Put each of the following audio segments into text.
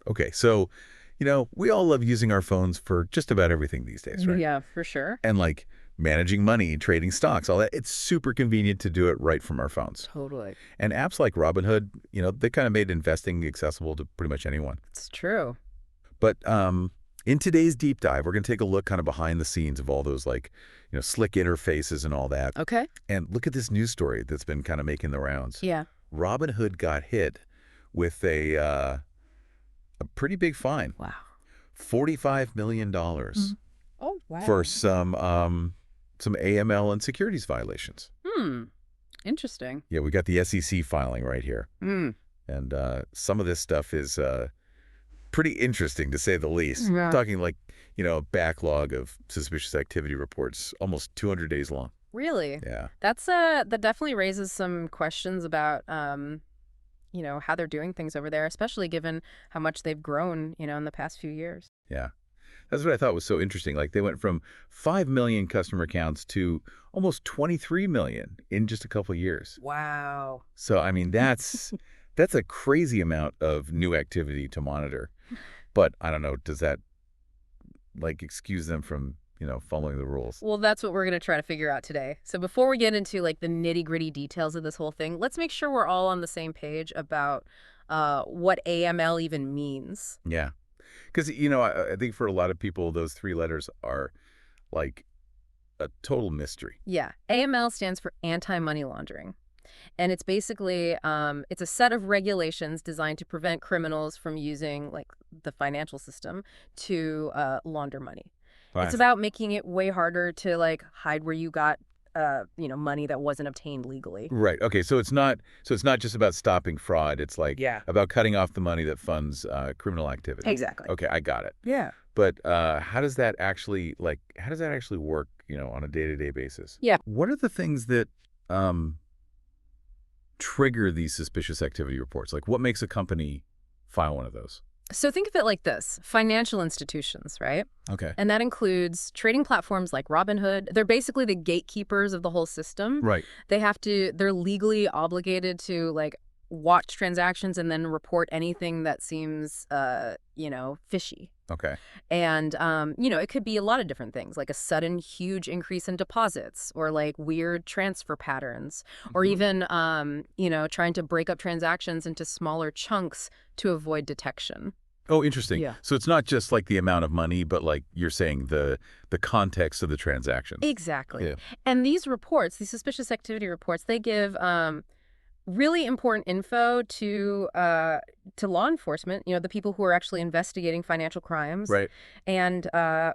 Okay, so, we all love using our phones for just about everything these days, right? Yeah, for sure. And like managing money, trading stocks, all that, it's super convenient to do it right from our phones. Totally. And apps like Robinhood, they kind of made investing accessible to pretty much anyone. It's true. But in today's deep dive, we're going to take a look kind of behind the scenes of all those like, slick interfaces and all that. Okay. And look at this news story that's been kind of making the rounds. Yeah. Robinhood got hit with a pretty big fine, Wow. $45 million dollars Oh, wow. for some AML and securities violations. Interesting. Yeah, we got the SEC filing right here. Hmm. And some of this stuff is pretty interesting, to say the least. Yeah. Talking like, a backlog of suspicious activity reports, almost 200 days long. Really? Yeah. That definitely raises some questions about how they're doing things over there, especially given how much they've grown, in the past few years. Yeah. That's what I thought was so interesting. Like they went from 5 million customer accounts to almost 23 million in just a couple of years. Wow. So, I mean, that's a crazy amount of new activity to monitor. But I don't know, does that like excuse them from, following the rules? Well, that's what we're going to try to figure out today. So before we get into like the nitty-gritty details of this whole thing, let's make sure we're all on the same page about what AML even means. Yeah. Because, I think for a lot of people, those three letters are like a total mystery. Yeah. AML stands for anti-money laundering. And it's basically it's a set of regulations designed to prevent criminals from using like the financial system to launder money. Right. It's about making it way harder to like hide where you got money that wasn't obtained legally. Right. Okay. So it's not just about stopping fraud. It's like Yeah. about cutting off the money that funds criminal activity. Exactly. Okay, I got it. Yeah. But how does that actually work, on a day-to-day basis? Yeah. What are the things that trigger these suspicious activity reports? Like what makes a company file one of those? So think of it like this. Financial institutions, right? Okay. And that includes trading platforms like Robinhood. They're basically the gatekeepers of the whole system. Right. They're legally obligated to like watch transactions and then report anything that seems, fishy. Okay. And, it could be a lot of different things, like a sudden huge increase in deposits or like weird transfer patterns or even, trying to break up transactions into smaller chunks to avoid detection. Oh, interesting. Yeah. So it's not just like the amount of money, but like you're saying the context of the transaction. Exactly. Yeah. And these suspicious activity reports, they give really important info to law enforcement, the people who are actually investigating financial crimes. Right. And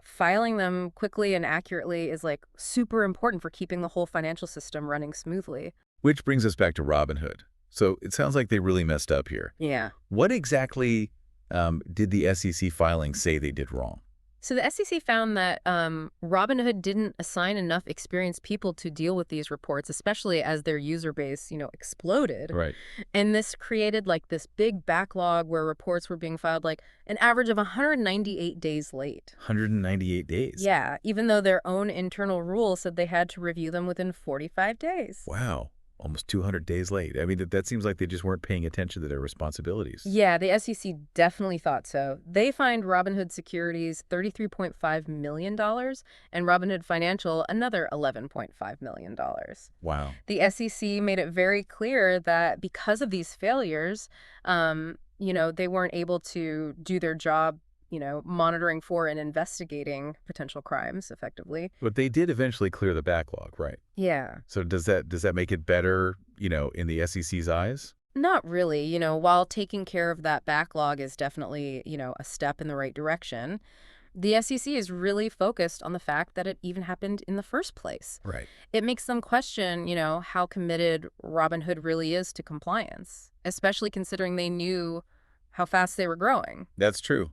filing them quickly and accurately is like super important for keeping the whole financial system running smoothly. Which brings us back to Robinhood. So it sounds like they really messed up here. Yeah. What exactly did the SEC filing say they did wrong? So the SEC found that Robinhood didn't assign enough experienced people to deal with these reports, especially as their user base, exploded. Right. And this created like this big backlog where reports were being filed like an average of 198 days late. 198 days? Yeah, even though their own internal rules said they had to review them within 45 days. Wow. Almost 200 days late. I mean, that seems like they just weren't paying attention to their responsibilities. Yeah, the SEC definitely thought so. They fined Robinhood Securities $33.5 million and Robinhood Financial another $11.5 million. Wow. The SEC made it very clear that because of these failures, they weren't able to do their job, monitoring for and investigating potential crimes effectively. But they did eventually clear the backlog, right? Yeah. So does that make it better, in the SEC's eyes? Not really. While taking care of that backlog is definitely, a step in the right direction, the SEC is really focused on the fact that it even happened in the first place. Right. It makes them question, how committed Robinhood really is to compliance, especially considering they knew how fast they were growing. That's true.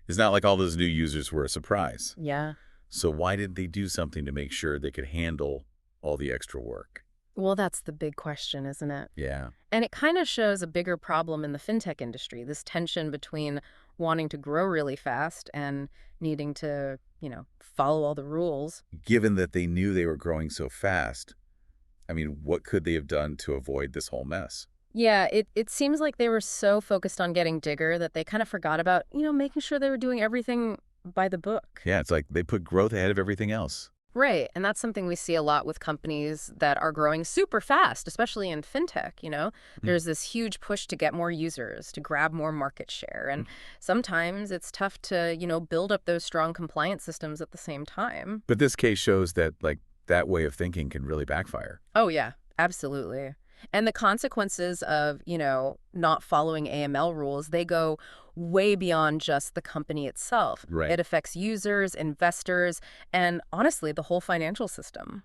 It's not like all those new users were a surprise. Yeah. So why didn't they do something to make sure they could handle all the extra work? Well, that's the big question, isn't it? Yeah. And it kind of shows a bigger problem in the fintech industry, this tension between wanting to grow really fast and needing to, follow all the rules. Given that they knew they were growing so fast, I mean, what could they have done to avoid this whole mess? Yeah, it seems like they were so focused on getting bigger that they kind of forgot about, making sure they were doing everything by the book. Yeah, it's like they put growth ahead of everything else. Right. And that's something we see a lot with companies that are growing super fast, especially in fintech. Mm. There's this huge push to get more users, to grab more market share. And sometimes it's tough to, build up those strong compliance systems at the same time. But this case shows that, like, that way of thinking can really backfire. Oh, yeah, absolutely. And the consequences of, not following AML rules, they go way beyond just the company itself. Right. It affects users, investors, and honestly, the whole financial system.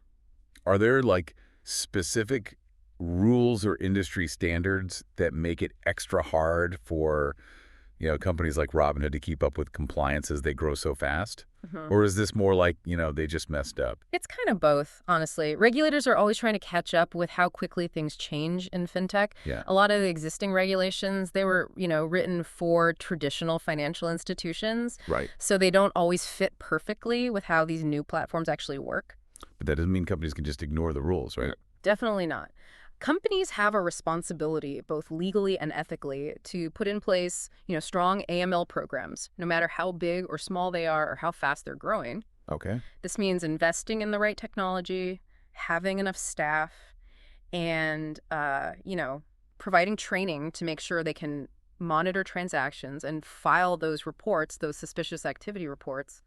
Are there, like, specific rules or industry standards that make it extra hard for, companies like Robinhood to keep up with compliance as they grow so fast? Or is this more like, they just messed up? It's kind of both, honestly. Regulators are always trying to catch up with how quickly things change in fintech. Yeah. A lot of the existing regulations, they were, written for traditional financial institutions, Right. so they don't always fit perfectly with how these new platforms actually work. But that doesn't mean companies can just ignore the rules, right? Definitely not. Companies have a responsibility, both legally and ethically, to put in place, strong AML programs, no matter how big or small they are or how fast they're growing. Okay. This means investing in the right technology, having enough staff, and providing training to make sure they can monitor transactions and file those reports, those suspicious activity reports,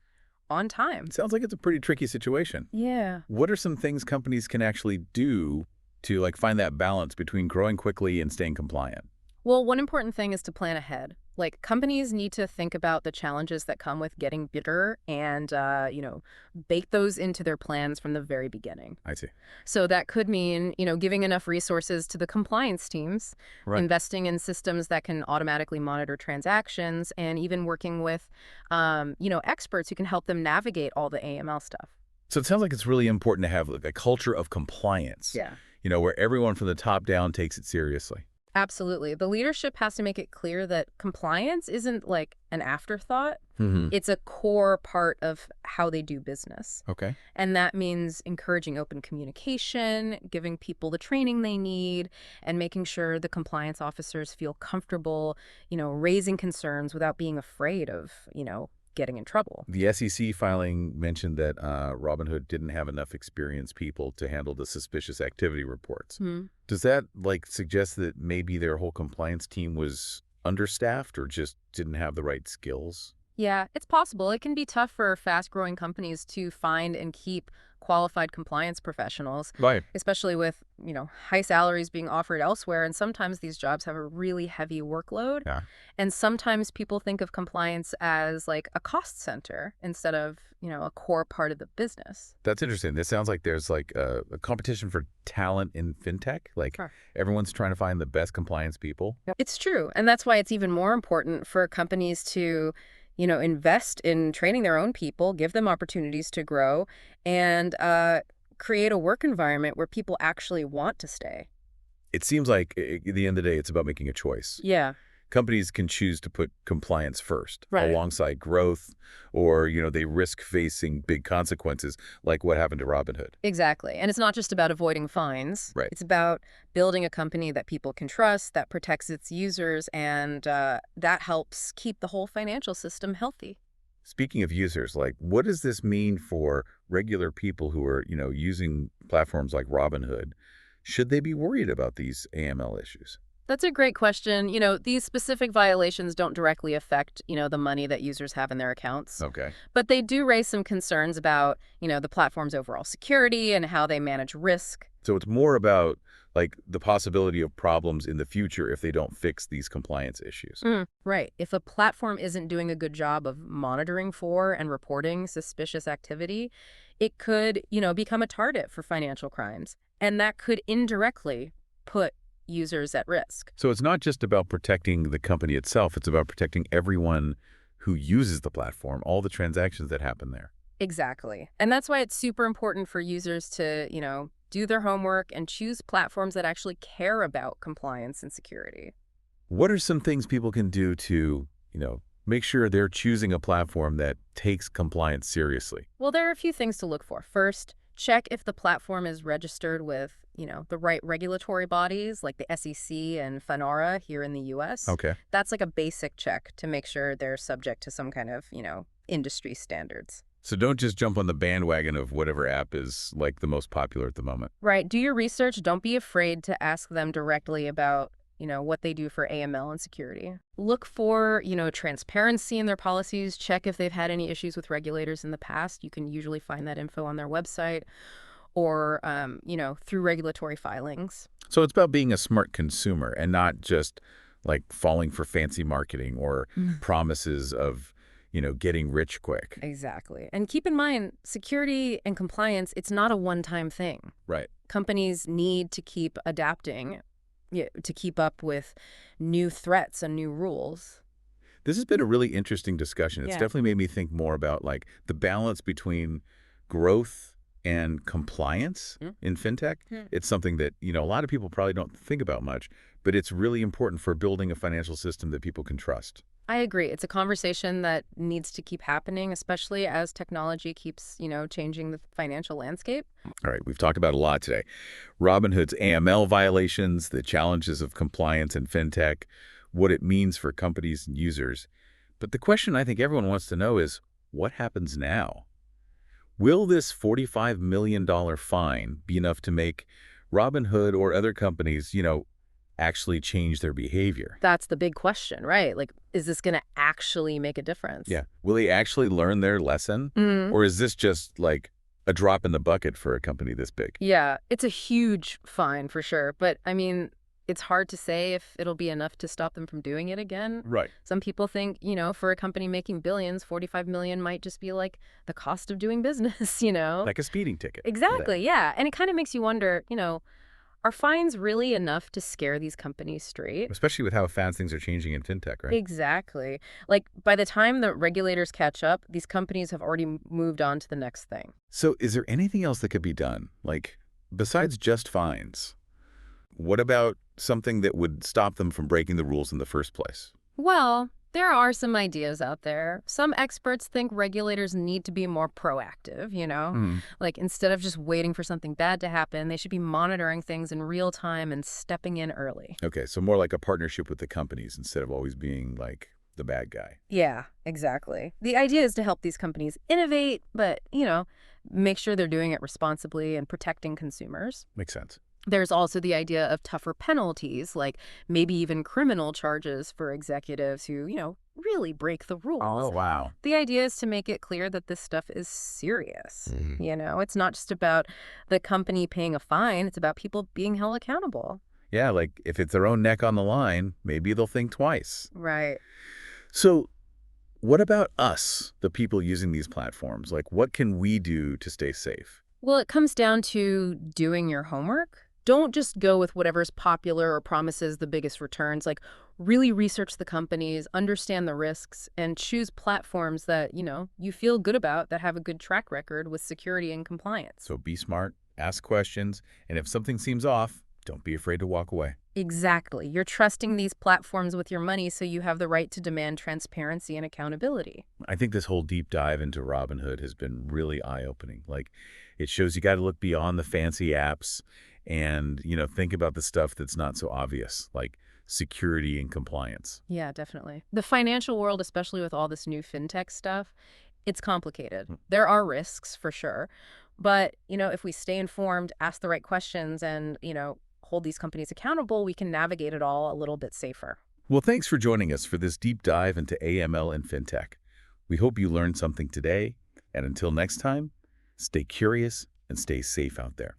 on time. Sounds like it's a pretty tricky situation. Yeah. What are some things companies can actually do to, like, find that balance between growing quickly and staying compliant? Well, one important thing is to plan ahead. Like, companies need to think about the challenges that come with getting bigger and, bake those into their plans from the very beginning. I see. So that could mean, giving enough resources to the compliance teams, Right. investing in systems that can automatically monitor transactions, and even working with, experts who can help them navigate all the AML stuff. So it sounds like it's really important to have, like, a culture of compliance, Yeah. where everyone from the top down takes it seriously. Absolutely. The leadership has to make it clear that compliance isn't like an afterthought. Mm-hmm. It's a core part of how they do business. Okay. And that means encouraging open communication, giving people the training they need, and making sure the compliance officers feel comfortable, raising concerns without being afraid of, getting in trouble. The SEC filing mentioned that Robinhood didn't have enough experienced people to handle the suspicious activity reports. Hmm. Does that, like, suggest that maybe their whole compliance team was understaffed or just didn't have the right skills? Yeah, it's possible. It can be tough for fast-growing companies to find and keep qualified compliance professionals, Right. especially with, high salaries being offered elsewhere. And sometimes these jobs have a really heavy workload. Yeah. And sometimes people think of compliance as like a cost center instead of, a core part of the business. That's interesting. This sounds like there's, like, a competition for talent in fintech. Like, Sure. everyone's trying to find the best compliance people. It's true. And that's why it's even more important for companies to, invest in training their own people, give them opportunities to grow, and create a work environment where people actually want to stay. It seems like, at the end of the day, it's about making a choice. Yeah. Companies can choose to put compliance first Right. alongside growth, or, they risk facing big consequences like what happened to Robinhood. Exactly. And it's not just about avoiding fines. Right. It's about building a company that people can trust, that protects its users, and that helps keep the whole financial system healthy. Speaking of users, like, what does this mean for regular people who are, using platforms like Robinhood? Should they be worried about these AML issues? That's a great question. These specific violations don't directly affect, the money that users have in their accounts. Okay. But they do raise some concerns about, the platform's overall security and how they manage risk. So it's more about, like, the possibility of problems in the future if they don't fix these compliance issues. Right. If a platform isn't doing a good job of monitoring for and reporting suspicious activity, it could, become a target for financial crimes. And that could indirectly put users at risk. So it's not just about protecting the company itself, it's about protecting everyone who uses the platform, all the transactions that happen there. Exactly. And that's why it's super important for users to, do their homework and choose platforms that actually care about compliance and security. What are some things people can do to, make sure they're choosing a platform that takes compliance seriously? Well, there are a few things to look for. First, Check if the platform is registered with, the right regulatory bodies like the SEC and FINRA here in the US. Okay. That's like a basic check to make sure they're subject to some kind of, industry standards. So don't just jump on the bandwagon of whatever app is like the most popular at the moment. Right. Do your research. Don't be afraid to ask them directly about, what they do for AML and security. Look for, transparency in their policies. Check if they've had any issues with regulators in the past. You can usually find that info on their website or, through regulatory filings. So it's about being a smart consumer and not just like falling for fancy marketing or promises of, getting rich quick. Exactly. And keep in mind, security and compliance, it's not a one-time thing. Right. Companies need to keep adapting, to keep up with new threats and new rules. This has been a really interesting discussion. It's Yeah. definitely made me think more about like the balance between growth and compliance in fintech. It's something that, a lot of people probably don't think about much, but it's really important for building a financial system that people can trust. I agree. It's a conversation that needs to keep happening, especially as technology keeps, changing the financial landscape. All right, we've talked about a lot today. Robinhood's AML violations, the challenges of compliance in fintech, what it means for companies and users. But the question I think everyone wants to know is, what happens now? Will this $45 million fine be enough to make Robinhood or other companies, actually change their behavior? That's the big question, right? Like, is this going to actually make a difference? Yeah. Will they actually learn their lesson? Or is this just like a drop in the bucket for a company this big? Yeah, it's a huge fine for sure. But I mean, it's hard to say if it'll be enough to stop them from doing it again. Right. Some people think, for a company making billions, 45 million might just be like the cost of doing business. Like a speeding ticket. Exactly, yeah. And it kind of makes you wonder, are fines really enough to scare these companies straight? Especially with how fast things are changing in fintech, right? Exactly. Like, by the time the regulators catch up, these companies have already moved on to the next thing. So is there anything else that could be done? Like, besides just fines? What about something that would stop them from breaking the rules in the first place? Well, there are some ideas out there. Some experts think regulators need to be more proactive. Like, instead of just waiting for something bad to happen, they should be monitoring things in real time and stepping in early. Okay, so more like a partnership with the companies instead of always being like the bad guy. Yeah, exactly. The idea is to help these companies innovate, but, make sure they're doing it responsibly and protecting consumers. Makes sense. There's also the idea of tougher penalties, like maybe even criminal charges for executives who, really break the rules. Oh, wow. The idea is to make it clear that this stuff is serious. It's not just about the company paying a fine. It's about people being held accountable. Yeah, like if it's their own neck on the line, maybe they'll think twice. Right. So what about us, the people using these platforms? Like, what can we do to stay safe? Well, it comes down to doing your homework. Don't just go with whatever's popular or promises the biggest returns. Like, really research the companies, understand the risks, and choose platforms that, you feel good about, that have a good track record with security and compliance. So be smart, ask questions, and if something seems off, don't be afraid to walk away. Exactly. You're trusting these platforms with your money, so you have the right to demand transparency and accountability. I think this whole deep dive into Robinhood has been really eye-opening. Like, it shows you got to look beyond the fancy apps and, think about the stuff that's not so obvious, like security and compliance. Yeah, definitely. The financial world, especially with all this new fintech stuff, it's complicated. There are risks for sure. But, if we stay informed, ask the right questions, and, hold these companies accountable, we can navigate it all a little bit safer. Well, thanks for joining us for this deep dive into AML and fintech. We hope you learned something today. And until next time, stay curious and stay safe out there.